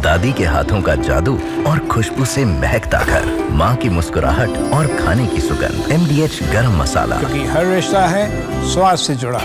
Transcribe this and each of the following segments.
दादी के हाथों का जादू और खुशबू से महकता घर, माँ की मुस्कुराहट और खाने की सुगंध। MDH गरम मसाला, क्योंकि हर रिश्ता है स्वाद से जुड़ा।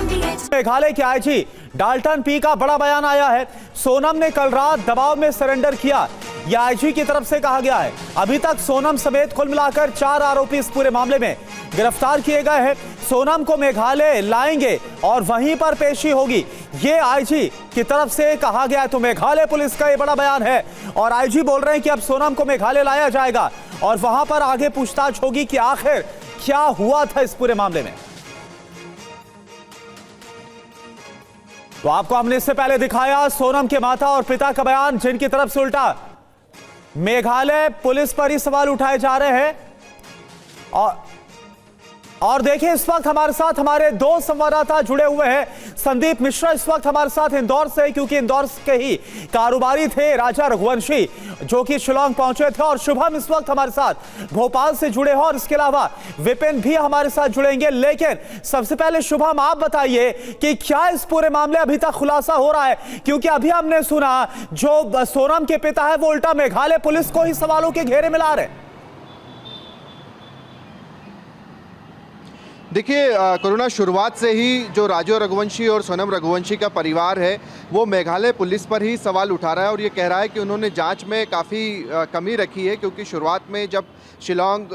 मेघालय के आईजी डाल्टन पी का बड़ा बयान आया है। सोनम ने कल रात दबाव में सरेंडर किया, यह आईजी की तरफ से कहा गया है। अभी तक सोनम समेत कुल मिलाकर 4 आरोपी इस पूरे मामले में गिरफ्तार किए गए हैं। सोनम को मेघालय लाएंगे और वहीं पर पेशी होगी, ये आईजी की तरफ से कहा गया है। तो मेघालय पुलिस का ये बड़ा बयान है और आईजी बोल रहे हैं कि अब सोनम को मेघालय लाया जाएगा और वहां पर आगे पूछताछ होगी कि आखिर क्या हुआ था इस पूरे मामले में। तो आपको हमने इससे पहले दिखाया सोनम के माता और पिता का बयान, जिनकी तरफ से उल्टा मेघालय पुलिस पर ही सवाल उठाए जा रहे हैं। और देखिए, इस वक्त हमारे साथ हमारे 2 संवाददाता जुड़े हुए हैं। संदीप मिश्रा इस वक्त हमारे साथ इंदौर से, क्योंकि इंदौर के ही कारोबारी थे राजा रघुवंशी, जो कि शिलांग पहुंचे थे। और शुभम इस वक्त हमारे साथ भोपाल से जुड़े हैं और इसके अलावा विपिन भी हमारे साथ जुड़ेंगे। लेकिन सबसे पहले शुभम, आप बताइए कि क्या इस पूरे मामले अभी तक खुलासा हो रहा है? क्योंकि अभी हमने सुना जो सोनम के पिता है वो उल्टा मेघालय पुलिस को ही सवालों के घेरे में ला रहे हैं। देखिए, कोरोना शुरुआत से ही जो राजू रघुवंशी और सोनम रघुवंशी का परिवार है वो मेघालय पुलिस पर ही सवाल उठा रहा है और ये कह रहा है कि उन्होंने जांच में काफ़ी कमी रखी है, क्योंकि शुरुआत में जब शिलांग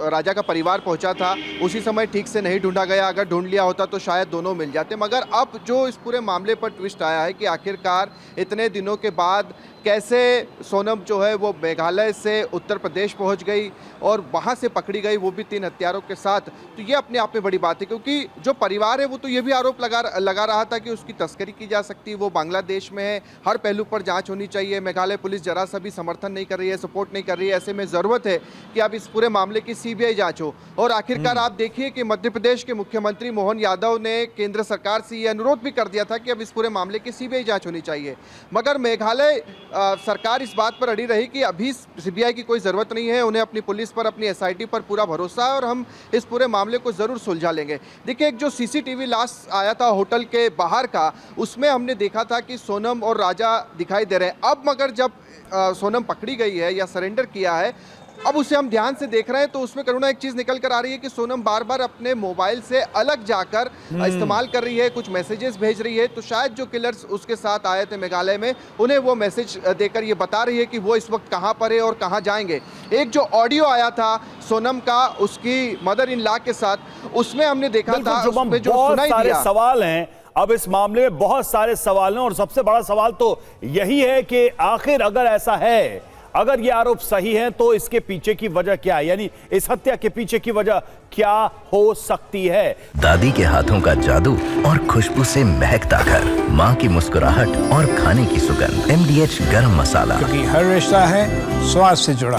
राजा का परिवार पहुंचा था उसी समय ठीक से नहीं ढूंढा गया। अगर ढूंढ लिया होता तो शायद दोनों मिल जाते। मगर अब जो इस पूरे मामले पर ट्विस्ट आया है कि आखिरकार इतने दिनों के बाद कैसे सोनम जो है वो मेघालय से उत्तर प्रदेश पहुंच गई और वहां से पकड़ी गई, वो भी 3 हथियारों के साथ। तो ये अपने आप में बड़ी बात है, क्योंकि जो परिवार है वो तो ये भी आरोप लगा रहा था कि उसकी तस्करी की जा सकती है, वो बांग्लादेश में है, हर पहलू पर जांच होनी चाहिए। मेघालय पुलिस जरा सा भी समर्थन नहीं कर रही है, सपोर्ट नहीं कर रही है। ऐसे में ज़रूरत है कि अब इस पूरे मामले की CBI जाँच हो। और आखिरकार आप देखिए कि मध्य प्रदेश के मुख्यमंत्री मोहन यादव ने केंद्र सरकार से ये अनुरोध भी कर दिया था कि अब इस पूरे मामले की CBI जाँच होनी चाहिए। मगर मेघालय सरकार इस बात पर अड़ी रही कि अभी CBI की कोई ज़रूरत नहीं है, उन्हें अपनी पुलिस पर, अपनी SIT पर पूरा भरोसा है और हम इस पूरे मामले को ज़रूर सुलझा लेंगे। देखिए, एक जो CCTV लास्ट आया था होटल के बाहर का, उसमें हमने देखा था कि सोनम और राजा दिखाई दे रहे हैं। अब मगर जब सोनम पकड़ी गई है या सरेंडर किया है, अब उसे हम ध्यान से देख रहे हैं तो उसमें करुणा एक चीज़ निकल कर आ रही है कि सोनम बार बार अपने मोबाइल से अलग जाकर इस्तेमाल कर रही है, कुछ मैसेजेस भेज रही है। तो शायद जो किलर्स उसके साथ आए थे मेघालय में, उन्हें वो मैसेज देकर ये बता रही है कि वो इस वक्त कहाँ पर है और कहाँ जाएंगे। एक जो ऑडियो आया था सोनम का उसकी मदर इन लॉ के साथ, उसमें हमने देखा था उसमें जो सुनाई दिया। सवाल हैं अब इस मामले में, बहुत सारे सवाल हैं और सबसे बड़ा सवाल तो यही है कि आखिर अगर ऐसा है, अगर ये आरोप सही है तो इसके पीछे की वजह क्या है, यानी इस हत्या के पीछे की वजह क्या हो सकती है? दादी के हाथों का जादू और खुशबू से महकता घर, माँ की मुस्कुराहट और खाने की सुगंध। MDH गरम मसाला, क्योंकि हर रिश्ता है स्वाद से जुड़ा।